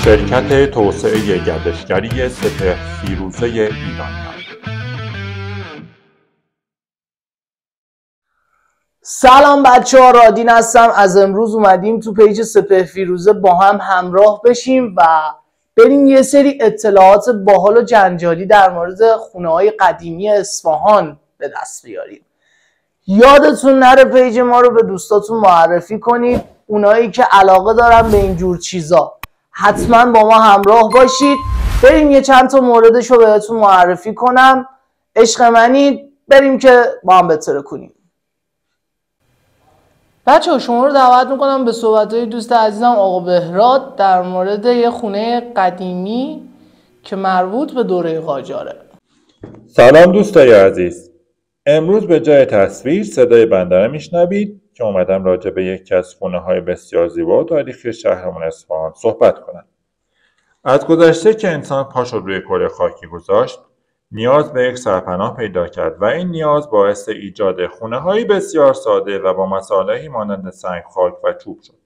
شرکت توسعه گردشگری سپهرفیروزه ایرانیان. سلام بچه‌ها، رادین هستم. از امروز اومدیم تو پیج سپهرفیروزه با هم همراه بشیم و بریم یه سری اطلاعات باحال و جنجالی در مورد خونه‌های قدیمی اصفهان به دست بیاریم. یادتون نره پیج ما رو به دوستاتون معرفی کنید. اونایی که علاقه دارن به اینجور چیزا حتما با ما همراه باشید. بریم یه چند تا موردش رو بهتون معرفی کنم. عشق منید، بریم که با هم بتره کنیم. بچه شما رو دعوت میکنم به صحبت‌های دوست عزیزم آقا بهراد در مورد یه خونه قدیمی که مربوط به دوره قاجاره. سلام دوستای عزیز. امروز به جای تصویر صدای بنده رو میشنوید که اومدم راجع به یکی از خونه‌های بسیار زیبا و تاریخی شهرمون اصفهان صحبت کنم. از گذشته که انسان پاشو روی کره خاکی گذاشت، نیاز به یک سرپناه پیدا کرد و این نیاز باعث ایجاد خونه‌های بسیار ساده و با مصالحی مانند سنگ، خاک و چوب شد.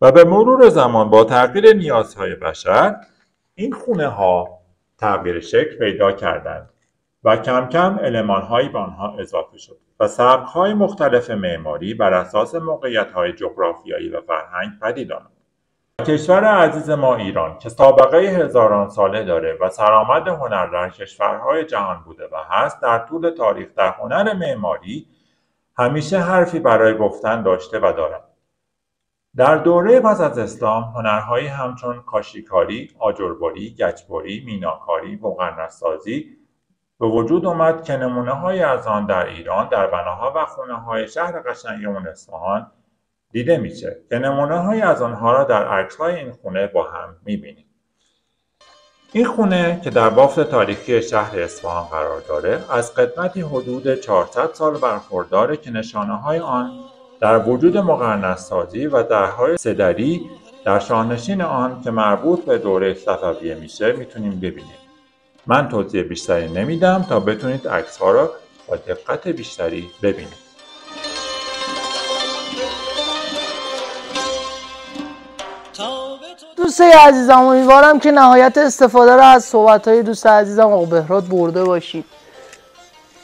و به مرور زمان با تغییر نیازهای بشر، این خونه‌ها تغییر شکل پیدا کردند و کم کم المان‌هایی به آنها اضافه شد و سبک‌های مختلف معماری بر اساس موقعیت‌های جغرافیایی و فرهنگ پدید آمد. کشور عزیز ما ایران که سابقه هزاران ساله داره و سرآمد هنر در کشورهای جهان بوده و هست، در طول تاریخ در هنر معماری همیشه حرفی برای گفتن داشته و دارد. در دوره پس از اسلام هنرهایی همچون کاشیکاری، آجربری، گچبری، میناکاری، بوقرنسازی به وجود آمد که نمونه‌هایی از آن در ایران در بناها و خونه‌های شهر قشنگمون اصفهان دیده میشه که نمونه‌هایی از آنها را در عکس‌های این خونه با هم می‌بینیم. این خونه که در بافت تاریخی شهر اصفهان قرار داره، از قدمتی حدود 400 سال برخورداره که نشانه‌های آن در وجود مقرنس‌سازی و درهای سه‌دری در شاهنشین آن که مربوط به دوره صفویه میشه میتونیم ببینیم. من توضیح بیشتری نمیدم تا بتونید عکس‌ها را با دقت بیشتری ببینید. دوستای عزیزم، امیدوارم که نهایت استفاده رو از صحبت‌های دوست عزیزم آقا بهراد برده باشید.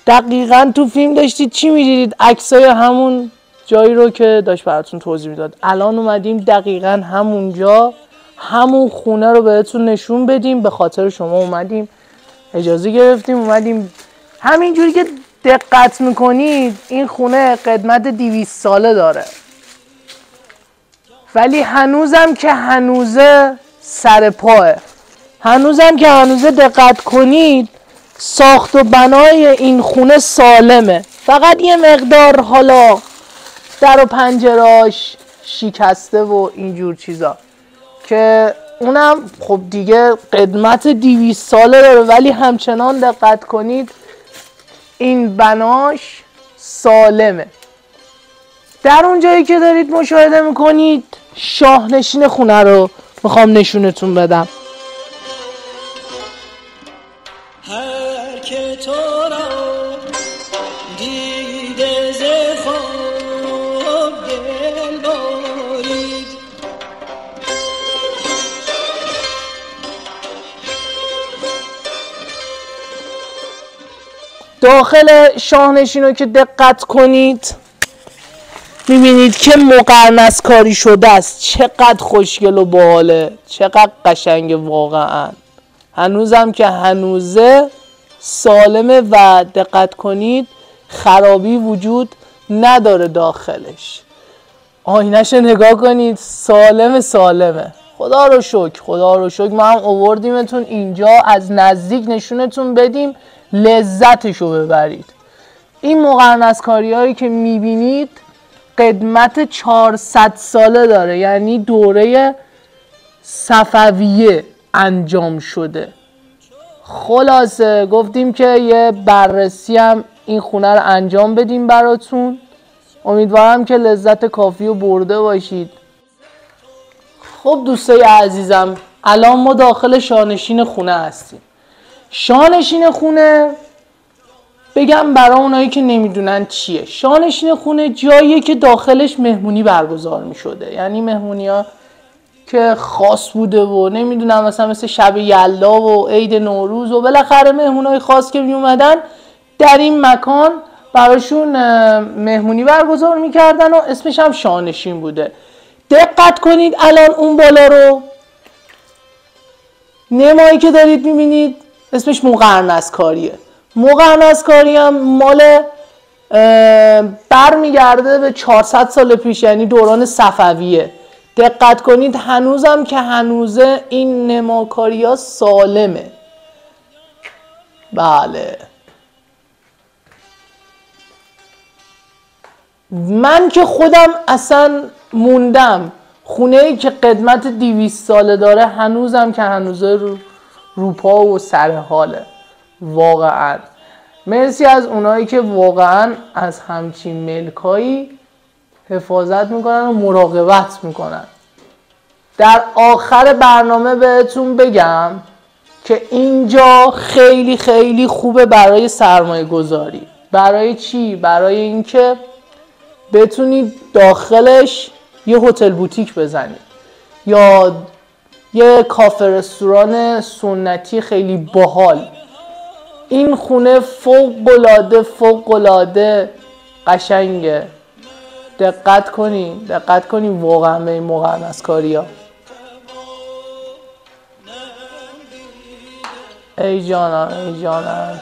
دقیقاً تو فیلم داشتید چی می‌دیدید؟ عکسای همون جایی رو که داشت براتون توضیح میداد. الان اومدیم دقیقاً همونجا همون خونه رو بهتون نشون بدیم. به خاطر شما اومدیم، اجازه گرفتیم اومدیم. همینجوری که دقت میکنید این خونه قدمت 200 ساله داره، ولی هنوزم که هنوزه سر پاه. هنوزم که هنوزه دقت کنید ساخت و بنای این خونه سالمه، فقط یه مقدار حالا در و پنجراش شکسته و اینجور چیزا که اونم خب دیگه قدمت 200 ساله داره، ولی همچنان دقت کنید این بناش سالمه. در اون جایی که دارید مشاهده میکنید شاهنشین خونه رو میخوام نشونتون بدم. هر که تو را دیده ز خواب دل بارید، داخل شاهنشین رو که دقت کنید میبینید که مقرنس کاری شده است. چقدر خوشگل و باحاله، چقدر قشنگه واقعا. هنوزم که هنوزه سالمه و دقت کنید خرابی وجود نداره داخلش. آینه‌ش نگاه کنید، سالمه. خدا رو شکر ما هم آوردیمتون اینجا از نزدیک نشونتون بدیم، لذتشو ببرید. این مقرنس کاری هایی که میبینید قدمت 400 ساله داره، یعنی دوره صفویه انجام شده. خلاصه گفتیم که یه بررسی هم این خونه رو انجام بدیم براتون. امیدوارم که لذت کافی رو برده باشید. خب دوستای عزیزم، الان ما داخل شاهنشین خونه هستیم. شاهنشین خونه بگم برای اونایی که نمیدونن چیه. شاهنشین خونه جاییه که داخلش مهمونی برگزار میشده، یعنی مهمونی ها که خاص بوده و نمیدونم مثلا مثل شب یلدا و عید نوروز و بالاخره مهمونای خاص که می اومدن در این مکان براشون مهمونی برگزار میکردن و اسمش هم شاهنشین بوده. دقت کنید الان اون بالا رو، نمایی که دارید میبینید اسمش مقرنسکاریه. مقرنسکاری هم مال برمیگرده به 400 سال پیش، یعنی دوران صفویه. دقت کنید هنوزم که هنوزه این نماکاری ها سالمه. بله من که خودم اصلا موندم، خونه ای که قدمت 200 ساله داره هنوزم که هنوزه روپا و سر حاله. واقعا مرسی از اونایی که واقعا از همچین ملکایی حفاظت میکنن و مراقبت میکنن. در آخر برنامه بهتون بگم که اینجا خیلی خیلی خوبه برای سرمایه گذاری. برای چی؟ برای اینکه بتونید داخلش یه هتل بوتیک بزنید یا یه کافه رستوران سنتی خیلی باحال. این خونه فوق العاده قشنگه. دقت کنین واقعا به این مقرنسکاری ها. ای جانم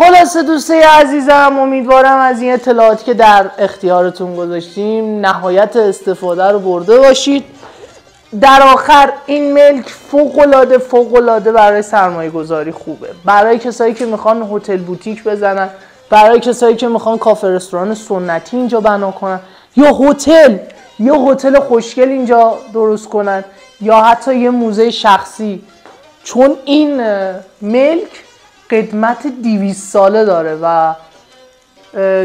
خلاصه دوستای عزیزم، امیدوارم از این اطلاعاتی که در اختیارتون گذاشتیم نهایت استفاده رو برده باشید. در آخر این ملک فوق‌العاده برای سرمایه گذاری خوبه، برای کسایی که میخوان هتل بوتیک بزنن، برای کسایی که میخوان کافه رستوران سنتی اینجا بنا کنن، یا هتل خوشگل اینجا درست کنن، یا حتی یه موزه شخصی. چون این ملک قدمت 200 ساله داره و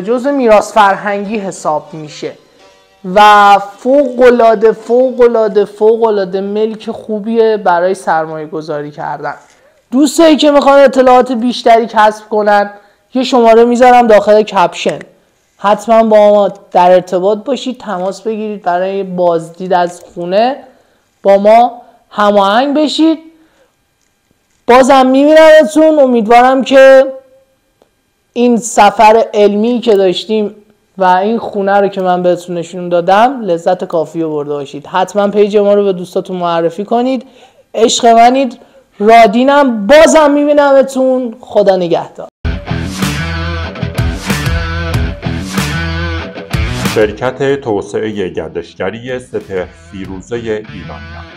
جزء میراث فرهنگی حساب میشه و فوق‌العاده ملک خوبیه برای سرمایه گذاری کردن. دوستایی که میخوان اطلاعات بیشتری کسب کنن یه شماره میذارم داخل کپشن، حتما با ما در ارتباط باشید، تماس بگیرید برای بازدید از خونه با ما هماهنگ بشید. بازم میبینمتون. امیدوارم که این سفر علمی که داشتیم و این خونه رو که من بهتون نشون دادم لذت کافی رو برده باشید. حتما پیج ما رو به دوستاتون معرفی کنید. عشق منید. رادینم. بازم میبینمتون. خدا نگهدار. شرکت توسعه گردشگری سپهر فیروزه ایرانیان